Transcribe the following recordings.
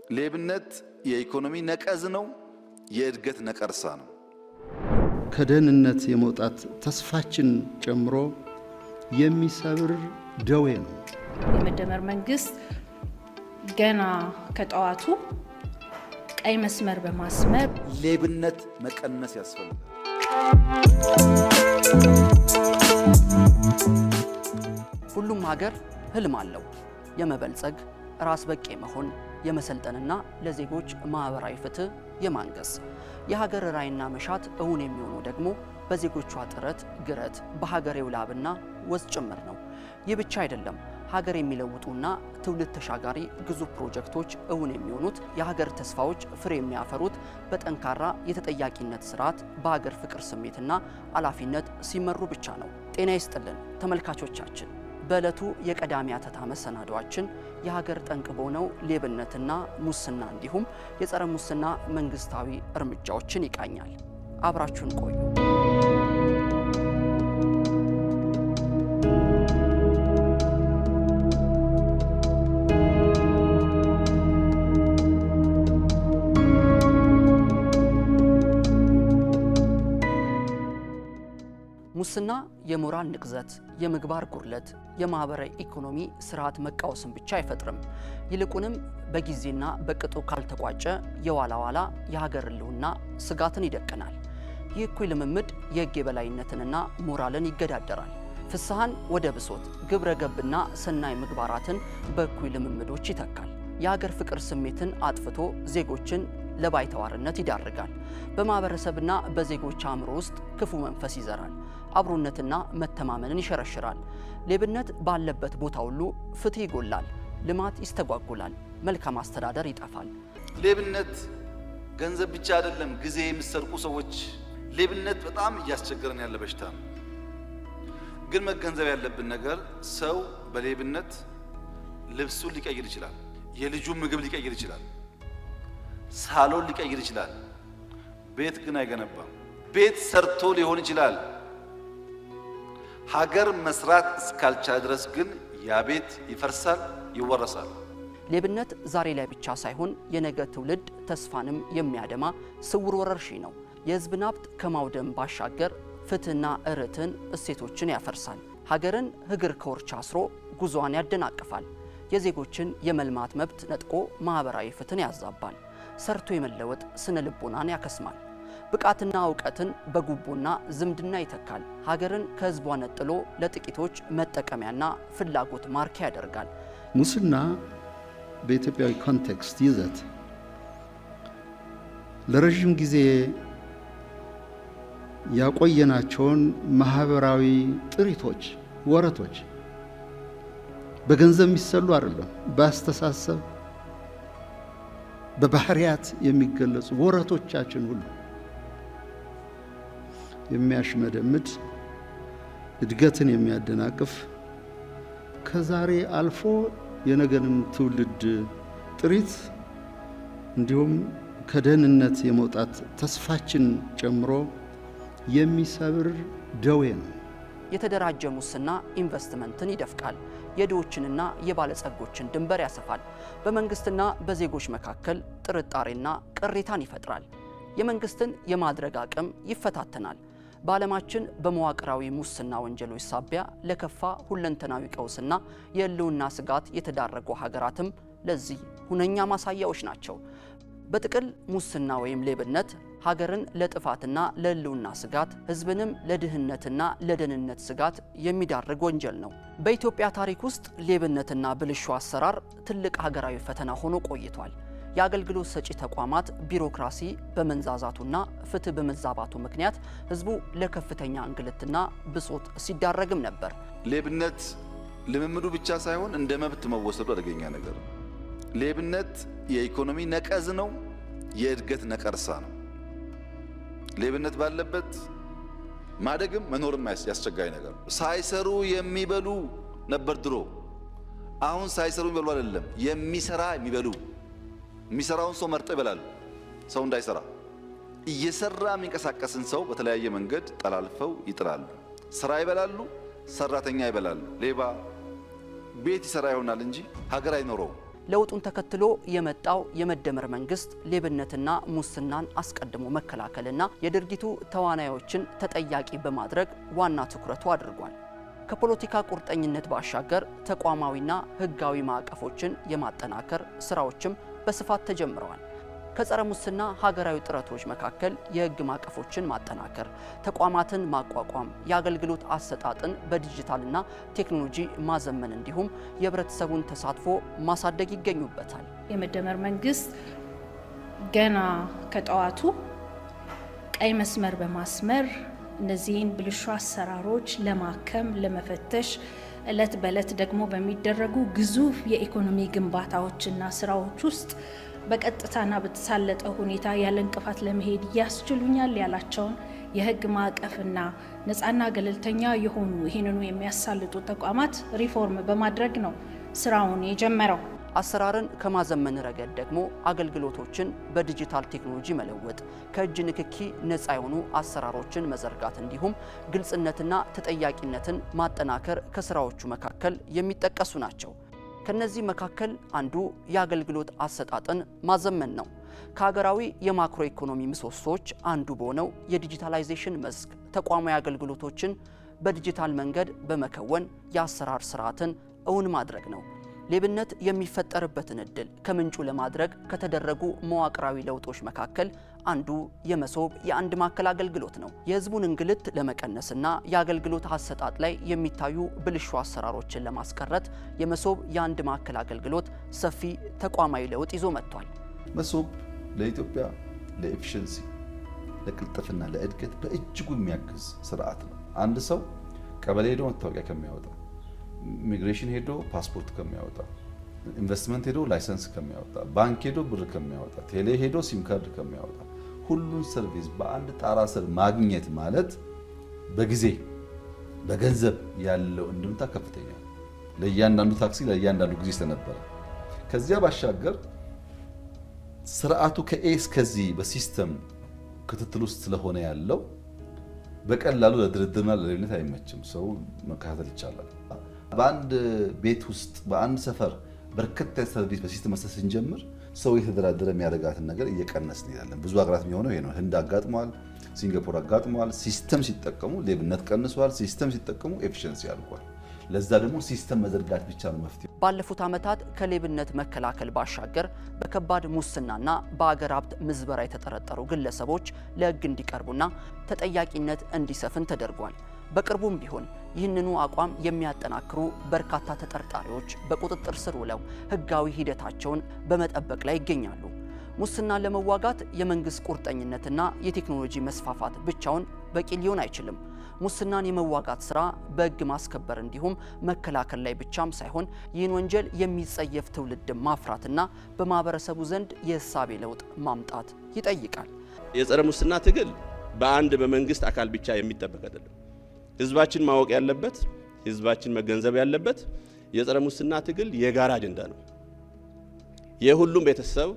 ሌብነት የኢኮኖሚ ነቀዝ ነው፣ የእድገት ነቀርሳ ነው። ከደህንነት የመውጣት ተስፋችን ጨምሮ የሚሰብር ደዌ ነው። የመደመር መንግስት ገና ከጠዋቱ ቀይ መስመር በማስመር ሌብነት መቀነስ ያስፈልጋል። ሁሉም ሀገር ህልም አለው። የመበልጸግ፣ ራስ በቂ መሆን፣ የመሰልጠንና ለዜጎች ማህበራዊ ፍትህ የማንገስ የሀገር ራዕይና መሻት እውን የሚሆነው ደግሞ በዜጎቿ ጥረት ግረት በሀገሬው ላብና ወዝ ጭምር ነው። ይህ ብቻ አይደለም። ሀገር የሚለውጡና ትውልድ ተሻጋሪ ግዙፍ ፕሮጀክቶች እውን የሚሆኑት የሀገር ተስፋዎች ፍሬ የሚያፈሩት በጠንካራ የተጠያቂነት ስርዓት በሀገር ፍቅር ስሜትና ኃላፊነት ሲመሩ ብቻ ነው። ጤና ይስጥልን ተመልካቾቻችን። በዕለቱ የቀዳሚ አተታ መሰናዷችን የሀገር ጠንቅ በሆነው ሌብነትና ሙስና እንዲሁም የጸረ ሙስና መንግስታዊ እርምጃዎችን ይቃኛል። አብራችሁን ቆዩ። ሙስና የሞራል ንቅዘት፣ የምግባር ጉድለት፣ የማህበራዊ ኢኮኖሚ ስርዓት መቃወስን ብቻ አይፈጥርም። ይልቁንም በጊዜና በቅጡ ካልተቋጨ የዋላ ዋላ የሀገር ህልውና ስጋትን ይደቅናል። ይህ እኩይ ልምምድ የህግ የበላይነትንና ሞራልን ይገዳደራል። ፍስሐን ወደ ብሶት፣ ግብረ ገብና ሰናይ ምግባራትን በእኩይ ልምምዶች ይተካል። የሀገር ፍቅር ስሜትን አጥፍቶ ዜጎችን ለባይተዋርነት ይዳርጋል። በማህበረሰብና በዜጎች አእምሮ ውስጥ ክፉ መንፈስ ይዘራል። አብሮነትና መተማመንን ይሸረሽራል። ሌብነት ባለበት ቦታ ሁሉ ፍትህ ይጎላል፣ ልማት ይስተጓጎላል፣ መልካም አስተዳደር ይጠፋል። ሌብነት ገንዘብ ብቻ አይደለም። ጊዜ የሚሰርቁ ሰዎች ሌብነት በጣም እያስቸገረን ያለ በሽታ ነው። ግን መገንዘብ ያለብን ነገር ሰው በሌብነት ልብሱን ሊቀይር ይችላል፣ የልጁን ምግብ ሊቀይር ይችላል፣ ሳሎን ሊቀይር ይችላል። ቤት ግን አይገነባም። ቤት ሰርቶ ሊሆን ይችላል። ሀገር መስራት እስካልቻለ ድረስ ግን ያ ቤት ይፈርሳል፣ ይወረሳል። ሌብነት ዛሬ ላይ ብቻ ሳይሆን የነገ ትውልድ ተስፋንም የሚያደማ ስውር ወረርሽኝ ነው። የህዝብን ሀብት ከማውደም ባሻገር ፍትህና እርትን እሴቶችን ያፈርሳል። ሀገርን እግር ከወርች አስሮ ጉዞዋን ያደናቅፋል። የዜጎችን የመልማት መብት ነጥቆ ማህበራዊ ፍትህን ያዛባል። ሰርቶ የመለወጥ ስነ ልቦናን ያከስማል። ብቃትና እውቀትን በጉቦና ዝምድና ይተካል። ሀገርን ከህዝቧ ነጥሎ ለጥቂቶች መጠቀሚያና ፍላጎት ማርኪያ ያደርጋል። ሙስና በኢትዮጵያዊ ኮንቴክስት ይዘት ለረጅም ጊዜ ያቆየናቸውን ማህበራዊ ጥሪቶች፣ ወረቶች በገንዘብ የሚሰሉ አይደለም፣ በአስተሳሰብ በባህሪያት የሚገለጹ ወረቶቻችን ሁሉ የሚያሽመደምድ እድገትን የሚያደናቅፍ ከዛሬ አልፎ የነገንም ትውልድ ጥሪት እንዲሁም ከደህንነት የመውጣት ተስፋችን ጨምሮ የሚሰብር ደዌ ነው። የተደራጀ ሙስና ኢንቨስትመንትን ይደፍቃል። የድሆችንና የባለጸጎችን ድንበር ያሰፋል። በመንግስትና በዜጎች መካከል ጥርጣሬና ቅሬታን ይፈጥራል። የመንግስትን የማድረግ አቅም ይፈታተናል። በዓለማችን በመዋቅራዊ ሙስና ወንጀሎች ሳቢያ ለከፋ ሁለንተናዊ ቀውስና የህልውና ስጋት የተዳረጉ ሀገራትም ለዚህ ሁነኛ ማሳያዎች ናቸው። በጥቅል ሙስና ወይም ሌብነት ሀገርን ለጥፋትና ለህልውና ስጋት፣ ህዝብንም ለድህነትና ለደህንነት ስጋት የሚዳርግ ወንጀል ነው። በኢትዮጵያ ታሪክ ውስጥ ሌብነትና ብልሹ አሰራር ትልቅ ሀገራዊ ፈተና ሆኖ ቆይቷል። የአገልግሎት ሰጪ ተቋማት ቢሮክራሲ በመንዛዛቱና ፍትህ በመዛባቱ ምክንያት ህዝቡ ለከፍተኛ እንግልትና ብሶት ሲዳረግም ነበር። ሌብነት ልምምዱ ብቻ ሳይሆን እንደ መብት መወሰዱ አደገኛ ነገር ነው። ሌብነት የኢኮኖሚ ነቀዝ ነው፣ የእድገት ነቀርሳ ነው። ሌብነት ባለበት ማደግም መኖርም ያስቸጋሪ ነገር ነው። ሳይሰሩ የሚበሉ ነበር ድሮ። አሁን ሳይሰሩ የሚበሉ አይደለም፣ የሚሰራ የሚበሉ። የሚሰራውን ሰው መርጠው ይበላሉ። ሰው እንዳይሰራ እየሰራ የሚንቀሳቀስን ሰው በተለያየ መንገድ ጠላልፈው ይጥላሉ። ስራ ይበላሉ፣ ሰራተኛ ይበላሉ። ሌባ ቤት ይሰራ ይሆናል እንጂ ሀገር አይኖረውም። ለውጡን ተከትሎ የመጣው የመደመር መንግስት ሌብነትና ሙስናን አስቀድሞ መከላከልና የድርጊቱ ተዋናዮችን ተጠያቂ በማድረግ ዋና ትኩረቱ አድርጓል። ከፖለቲካ ቁርጠኝነት ባሻገር ተቋማዊና ህጋዊ ማዕቀፎችን የማጠናከር ስራዎችም በስፋት ተጀምረዋል። ከጸረ ሙስና ሀገራዊ ጥረቶች መካከል የህግ ማዕቀፎችን ማጠናከር፣ ተቋማትን ማቋቋም፣ የአገልግሎት አሰጣጥን በዲጂታልና ቴክኖሎጂ ማዘመን እንዲሁም የህብረተሰቡን ተሳትፎ ማሳደግ ይገኙበታል። የመደመር መንግስት ገና ከጠዋቱ ቀይ መስመር በማስመር እነዚህን ብልሹ አሰራሮች ለማከም ለመፈተሽ እለት በእለት ደግሞ በሚደረጉ ግዙፍ የኢኮኖሚ ግንባታዎችና ስራዎች ውስጥ በቀጥታና በተሳለጠ ሁኔታ ያለ እንቅፋት ለመሄድ ያስችሉኛል ያላቸውን የህግ ማዕቀፍና ነፃና ገለልተኛ የሆኑ ይህንኑ የሚያሳልጡ ተቋማት ሪፎርም በማድረግ ነው ስራውን የጀመረው። አሰራርን ከማዘመን ረገድ ደግሞ አገልግሎቶችን በዲጂታል ቴክኖሎጂ መለወጥ፣ ከእጅ ንክኪ ነፃ የሆኑ አሰራሮችን መዘርጋት እንዲሁም ግልጽነትና ተጠያቂነትን ማጠናከር ከስራዎቹ መካከል የሚጠቀሱ ናቸው። ከነዚህ መካከል አንዱ የአገልግሎት አሰጣጥን ማዘመን ነው። ከሀገራዊ የማክሮ ኢኮኖሚ ምሰሶዎች አንዱ በሆነው የዲጂታላይዜሽን መስክ ተቋማዊ አገልግሎቶችን በዲጂታል መንገድ በመከወን የአሰራር ስርዓትን እውን ማድረግ ነው። ሌብነት የሚፈጠርበትን እድል ከምንጩ ለማድረግ ከተደረጉ መዋቅራዊ ለውጦች መካከል አንዱ የመሶብ የአንድ ማዕከል አገልግሎት ነው። የህዝቡን እንግልት ለመቀነስና የአገልግሎት አሰጣጥ ላይ የሚታዩ ብልሹ አሰራሮችን ለማስቀረት የመሶብ የአንድ ማዕከል አገልግሎት ሰፊ ተቋማዊ ለውጥ ይዞ መጥቷል። መሶብ ለኢትዮጵያ ለኤፊሽንሲ፣ ለቅልጥፍና፣ ለእድገት በእጅጉ የሚያግዝ ስርዓት ነው። አንድ ሰው ቀበሌ ሄዶ መታወቂያ ከሚያወጣ፣ ኢሚግሬሽን ሄዶ ፓስፖርት ከሚያወጣ፣ ኢንቨስትመንት ሄዶ ላይሰንስ ከሚያወጣ፣ ባንክ ሄዶ ብር ከሚያወጣ፣ ቴሌ ሄዶ ሲም ካርድ ከሚያወጣ ሁሉን ሰርቪስ በአንድ ጣራ ስር ማግኘት ማለት በጊዜ በገንዘብ ያለው እንድምታ ከፍተኛ ነው። ለእያንዳንዱ ታክሲ ለእያንዳንዱ ጊዜ ስለነበረ ከዚያ ባሻገር ስርዓቱ ከኤ እስከዚህ በሲስተም ክትትል ውስጥ ስለሆነ ያለው በቀላሉ ለድርድርና ለሌብነት አይመችም። ሰው መከታተል ይቻላል። በአንድ ቤት ውስጥ በአንድ ሰፈር በርከት ያለ ሰርቪስ በሲስተም መስጠት ስንጀምር ሰው የተደራደረ የሚያደርጋትን ነገር እየቀነስን እንሄዳለን። ብዙ ሀገራት የሚሆነው ይሄ ነው። ህንድ አጋጥሟል፣ ሲንጋፖር አጋጥሟል። ሲስተም ሲጠቀሙ ሌብነት ቀንሷል። ሲስተም ሲጠቀሙ ኤፊሽንሲ አድጓል። ለዛ ደግሞ ሲስተም መዘርጋት ብቻ ነው መፍትሄ። ባለፉት ዓመታት ከሌብነት መከላከል ባሻገር በከባድ ሙስናና በአገር ሀብት ምዝበራ የተጠረጠሩ ግለሰቦች ለህግ እንዲቀርቡና ተጠያቂነት እንዲሰፍን ተደርጓል። በቅርቡም ቢሆን ይህንኑ አቋም የሚያጠናክሩ በርካታ ተጠርጣሪዎች በቁጥጥር ስር ውለው ህጋዊ ሂደታቸውን በመጠበቅ ላይ ይገኛሉ። ሙስናን ለመዋጋት የመንግስት ቁርጠኝነትና የቴክኖሎጂ መስፋፋት ብቻውን በቂ ሊሆን አይችልም። ሙስናን የመዋጋት ስራ በህግ ማስከበር እንዲሁም መከላከል ላይ ብቻም ሳይሆን ይህን ወንጀል የሚጸየፍ ትውልድ ማፍራትና በማህበረሰቡ ዘንድ የእሳቤ ለውጥ ማምጣት ይጠይቃል። የጸረ ሙስና ትግል በአንድ በመንግስት አካል ብቻ የሚጠበቅ አይደለም። ህዝባችን ማወቅ ያለበት፣ ህዝባችን መገንዘብ ያለበት የጸረ ሙስና ትግል የጋራ አጀንዳ ነው። የሁሉም ቤተሰብ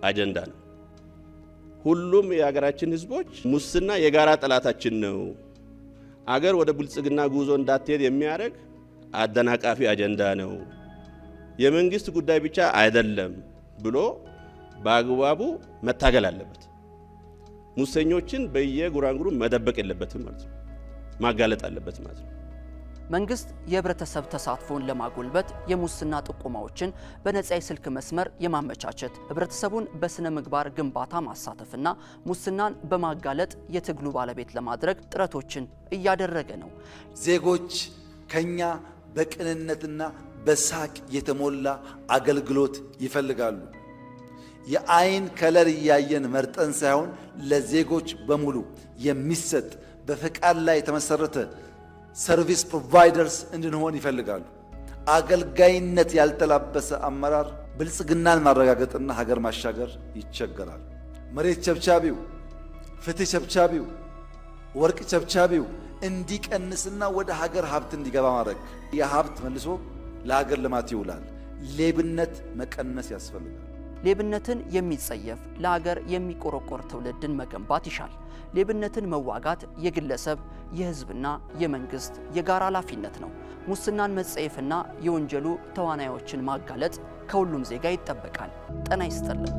አጀንዳ ነው። ሁሉም የሀገራችን ህዝቦች ሙስና የጋራ ጠላታችን ነው፣ አገር ወደ ብልጽግና ጉዞ እንዳትሄድ የሚያደርግ አደናቃፊ አጀንዳ ነው፣ የመንግስት ጉዳይ ብቻ አይደለም ብሎ በአግባቡ መታገል አለበት። ሙሰኞችን በየጉራንጉሩ መደበቅ የለበትም ማለት ነው፣ ማጋለጥ አለበት ማለት ነው። መንግስት የህብረተሰብ ተሳትፎን ለማጎልበት የሙስና ጥቆማዎችን በነጻ የስልክ መስመር የማመቻቸት፣ ህብረተሰቡን በስነ ምግባር ግንባታ ማሳተፍና ሙስናን በማጋለጥ የትግሉ ባለቤት ለማድረግ ጥረቶችን እያደረገ ነው። ዜጎች ከኛ በቅንነትና በሳቅ የተሞላ አገልግሎት ይፈልጋሉ። የአይን ከለር እያየን መርጠን ሳይሆን ለዜጎች በሙሉ የሚሰጥ በፈቃድ ላይ የተመሰረተ ሰርቪስ ፕሮቫይደርስ እንድንሆን ይፈልጋሉ። አገልጋይነት ያልተላበሰ አመራር ብልጽግናን ማረጋገጥና ሀገር ማሻገር ይቸገራል። መሬት ቸብቻቢው፣ ፍትህ ቸብቻቢው፣ ወርቅ ቸብቻቢው እንዲቀንስና ወደ ሀገር ሀብት እንዲገባ ማድረግ፣ የሀብት መልሶ ለሀገር ልማት ይውላል። ሌብነት መቀነስ ያስፈልጋል። ሌብነትን የሚጸየፍ ለሀገር የሚቆረቆር ትውልድን መገንባት ይሻል። ሌብነትን መዋጋት የግለሰብ የህዝብና የመንግስት የጋራ ኃላፊነት ነው። ሙስናን መጸየፍና የወንጀሉ ተዋናዮችን ማጋለጥ ከሁሉም ዜጋ ይጠበቃል። ጤና ይስጥልን።